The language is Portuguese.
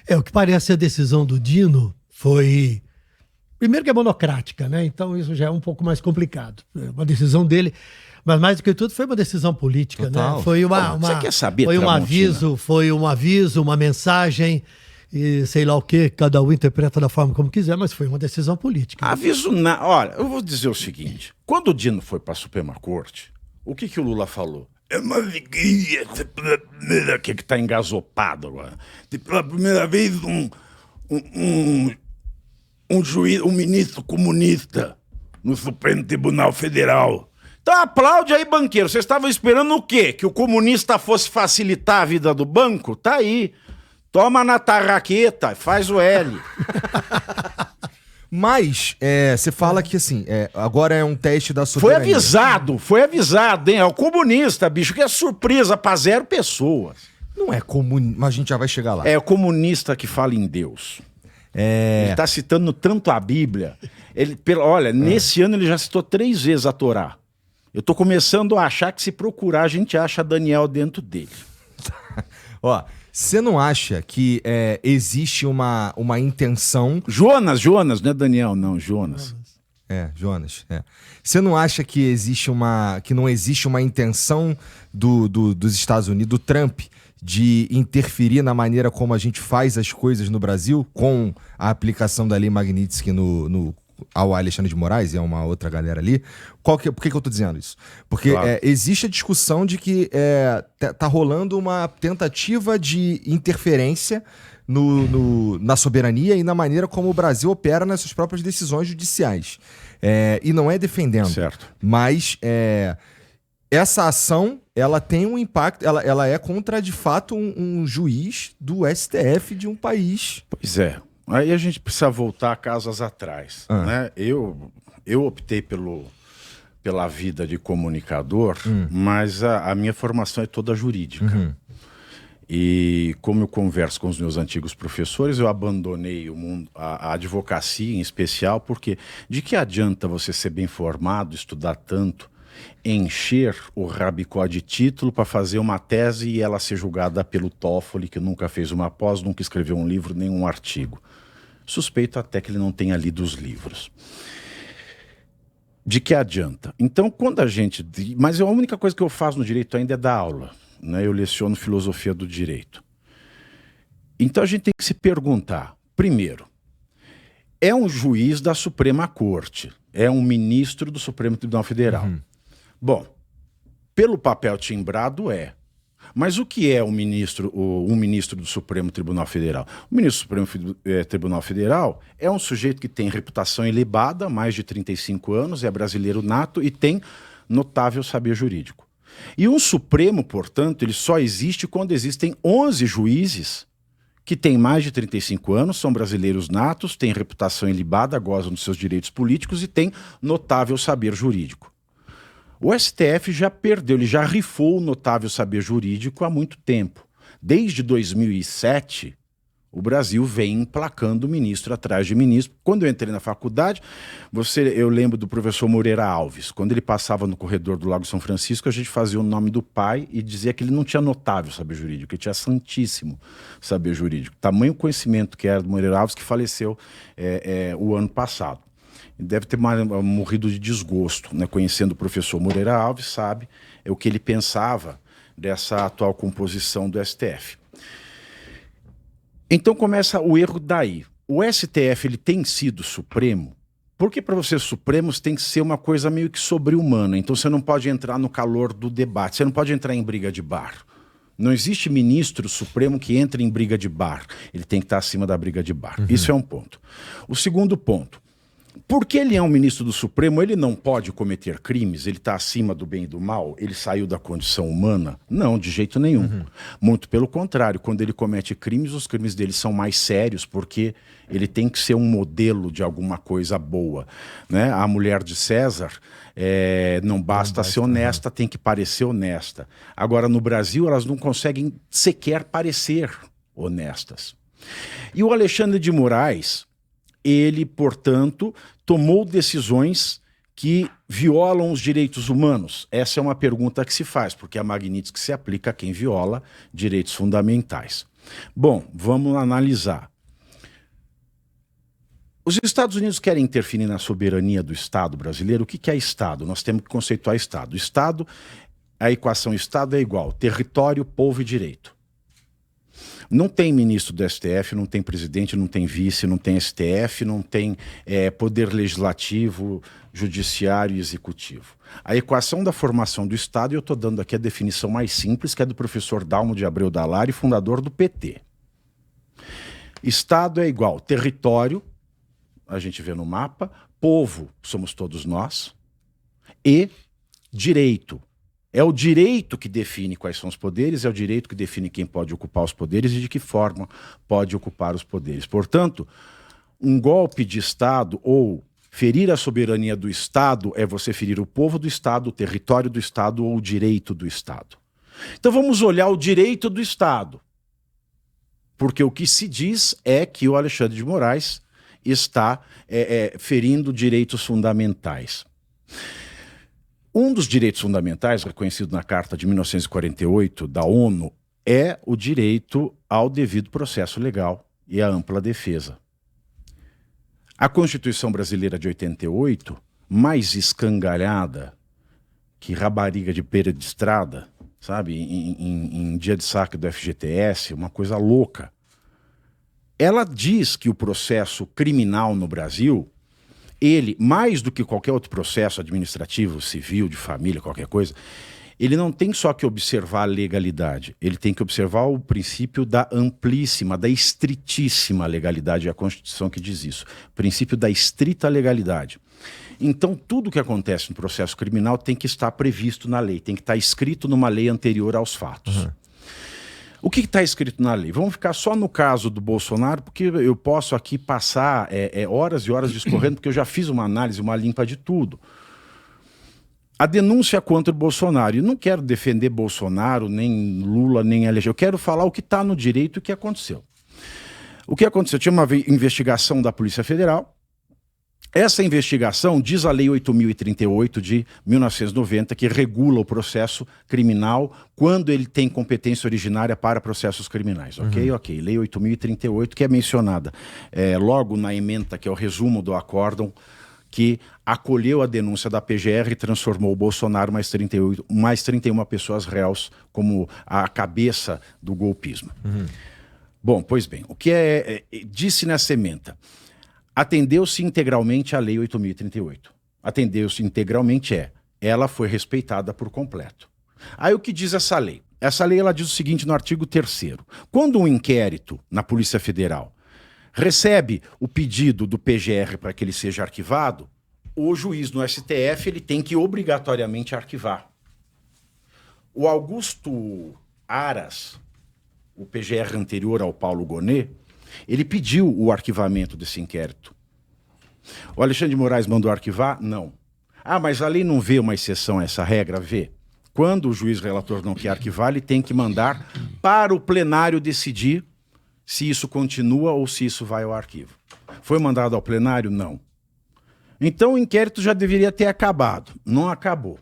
O que parece a decisão do Dino foi... Primeiro que é monocrática, né? Então isso já é um pouco mais complicado. Uma decisão dele, mas mais do que tudo foi uma decisão política, Total. né? Foi Você quer saber, foi Tramontina? foi um aviso, uma mensagem e sei lá o que, cada um interpreta da forma como quiser, mas foi uma decisão política. Aviso Olha, eu vou dizer o seguinte. Quando o Dino foi para a Suprema Corte, o que o Lula falou? É uma alegria ser pela primeira... Que tá engasopado agora. Ter pela primeira vez um juiz, um ministro comunista no Supremo Tribunal Federal. Então aplaude aí, banqueiro. Vocês estavam esperando o quê? Que o comunista fosse facilitar a vida do banco? Tá aí. Toma na tarraqueta, faz o L. Mas você fala que assim, agora é um teste da soberania. Foi avisado, hein? É o comunista, bicho, que é surpresa pra 0 pessoas. Não é comunista, mas a gente já vai chegar lá. É o comunista que fala em Deus. Ele tá citando tanto a Bíblia. Olha, nesse ano ele já citou 3 vezes a Torá. Eu tô começando a achar que se procurar a gente acha Daniel dentro dele. Ó, você não acha que existe uma intenção... Jonas, não é Daniel, não, Jonas. Jonas. Você não acha que que não existe uma intenção dos Estados Unidos, do Trump, de interferir na maneira como a gente faz as coisas no Brasil com a aplicação da Lei Magnitsky ao Alexandre de Moraes e a uma outra galera ali? Por que eu tô dizendo isso? Porque claro, existe a discussão de que tá rolando uma tentativa de interferência na soberania e na maneira como o Brasil opera nas suas próprias decisões judiciais. E não é defendendo. Certo. Mas essa ação, ela tem um impacto, ela é contra, de fato, um juiz do STF de um país. Pois é. Aí a gente precisa voltar casas atrás. Né? Eu optei pela vida de comunicador, mas a minha formação é toda jurídica. Uhum. E como eu converso com os meus antigos professores, eu abandonei o mundo, a advocacia em especial, porque de que adianta você ser bem formado, estudar tanto, encher o rabicó de título para fazer uma tese e ela ser julgada pelo Toffoli, que nunca fez uma pós, nunca escreveu um livro, nem um artigo. Suspeito até que ele não tenha lido os livros. De que adianta? Então, quando a gente... Mas a única coisa que eu faço no direito ainda é dar aula. Né? Eu leciono filosofia do direito. Então, a gente tem que se perguntar, primeiro, é um juiz da Suprema Corte, é um ministro do Supremo Tribunal Federal. Uhum. Bom, pelo papel timbrado Mas o que é um ministro do Supremo Tribunal Federal? O ministro do Supremo Tribunal Federal é um sujeito que tem reputação ilibada, mais de 35 anos, é brasileiro nato e tem notável saber jurídico. E um Supremo, portanto, ele só existe quando existem 11 juízes que têm mais de 35 anos, são brasileiros natos, têm reputação ilibada, gozam dos seus direitos políticos e têm notável saber jurídico. O STF já perdeu, ele já rifou o notável saber jurídico há muito tempo. Desde 2007, o Brasil vem emplacando ministro atrás de ministro. Quando eu entrei na faculdade, eu lembro do professor Moreira Alves. Quando ele passava no corredor do Lago São Francisco, a gente fazia o nome do pai e dizia que ele não tinha notável saber jurídico, ele tinha santíssimo saber jurídico. Tamanho conhecimento que era do Moreira Alves, que faleceu o ano passado. Deve ter morrido de desgosto, né? Conhecendo o professor Moreira Alves, sabe o que ele pensava dessa atual composição do STF. Então começa o erro daí. O STF ele tem sido Supremo, porque para você Supremo você tem que ser uma coisa meio que sobre-humana. Então você não pode entrar no calor do debate, você não pode entrar em briga de bar. Não existe ministro Supremo que entre em briga de bar. Ele tem que estar acima da briga de bar. Isso é um ponto. O segundo ponto. Porque ele é um ministro do Supremo, ele não pode cometer crimes, ele está acima do bem e do mal, ele saiu da condição humana? Não, de jeito nenhum. Muito pelo contrário, quando ele comete crimes, os crimes dele são mais sérios, porque ele tem que ser um modelo de alguma coisa boa. Né? A mulher de César não basta ser honesta, tem que parecer honesta. Agora, no Brasil, elas não conseguem sequer parecer honestas. E o Alexandre de Moraes... ele, portanto, tomou decisões que violam os direitos humanos? Essa é uma pergunta que se faz, porque a Magnitsky se aplica a quem viola direitos fundamentais. Bom, vamos analisar. Os Estados Unidos querem interferir na soberania do Estado brasileiro. O que é Estado? Nós temos que conceituar Estado. Estado, a equação Estado é igual: território, povo e direito. Não tem ministro do STF, não tem presidente, não tem vice, não tem STF, não tem poder legislativo, judiciário e executivo. A equação da formação do Estado, e eu estou dando aqui a definição mais simples, que é do professor Dalmo de Abreu Dallari, fundador do PT. Estado é igual território, a gente vê no mapa, povo, somos todos nós, e direito. É o direito que define quais são os poderes, é o direito que define quem pode ocupar os poderes e de que forma pode ocupar os poderes. Portanto, um golpe de Estado ou ferir a soberania do Estado é você ferir o povo do Estado, o território do Estado ou o direito do Estado. Então vamos olhar o direito do Estado. Porque o que se diz é que o Alexandre de Moraes está ferindo direitos fundamentais. Um dos direitos fundamentais, reconhecido na Carta de 1948 da ONU, é o direito ao devido processo legal e à ampla defesa. A Constituição Brasileira de 88, mais escangalhada que rapariga de beira de estrada, sabe, em dia de saque do FGTS, uma coisa louca. Ela diz que o processo criminal no Brasil, ele, mais do que qualquer outro processo administrativo, civil, de família, qualquer coisa, ele não tem só que observar a legalidade, ele tem que observar o princípio da amplíssima, da estritíssima legalidade, é a Constituição que diz isso, o princípio da estrita legalidade. Então, tudo que acontece no processo criminal tem que estar previsto na lei, tem que estar escrito numa lei anterior aos fatos. Uhum. O que está escrito na lei? Vamos ficar só no caso do Bolsonaro, porque eu posso aqui passar horas e horas discorrendo, porque eu já fiz uma análise, uma limpa de tudo. A denúncia contra o Bolsonaro. Eu não quero defender Bolsonaro, nem Lula, nem LG. Eu quero falar o que está no direito e o que aconteceu. O que aconteceu? Tinha uma investigação da Polícia Federal. Essa investigação diz a Lei 8.038 de 1990, que regula o processo criminal quando ele tem competência originária para processos criminais. Ok? Ok. Lei 8.038, que é mencionada logo na ementa, que é o resumo do acórdão, que acolheu a denúncia da PGR e transformou o Bolsonaro mais 31 pessoas réus como a cabeça do golpismo. Bom, pois bem, o que disse nessa ementa? Atendeu-se integralmente à Lei 8.038. Atendeu-se integralmente ela foi respeitada por completo. Aí o que diz essa lei? Essa lei ela diz o seguinte no artigo 3º. Quando um inquérito na Polícia Federal recebe o pedido do PGR para que ele seja arquivado, o juiz no STF ele tem que obrigatoriamente arquivar. O Augusto Aras, o PGR anterior ao Paulo Gonet, ele pediu o arquivamento desse inquérito. O Alexandre de Moraes mandou arquivar? Não. Ah, mas a lei não vê uma exceção a essa regra? Vê. Quando o juiz relator não quer arquivar, ele tem que mandar para o plenário decidir se isso continua ou se isso vai ao arquivo. Foi mandado ao plenário? Não. Então o inquérito já deveria ter acabado. Não acabou.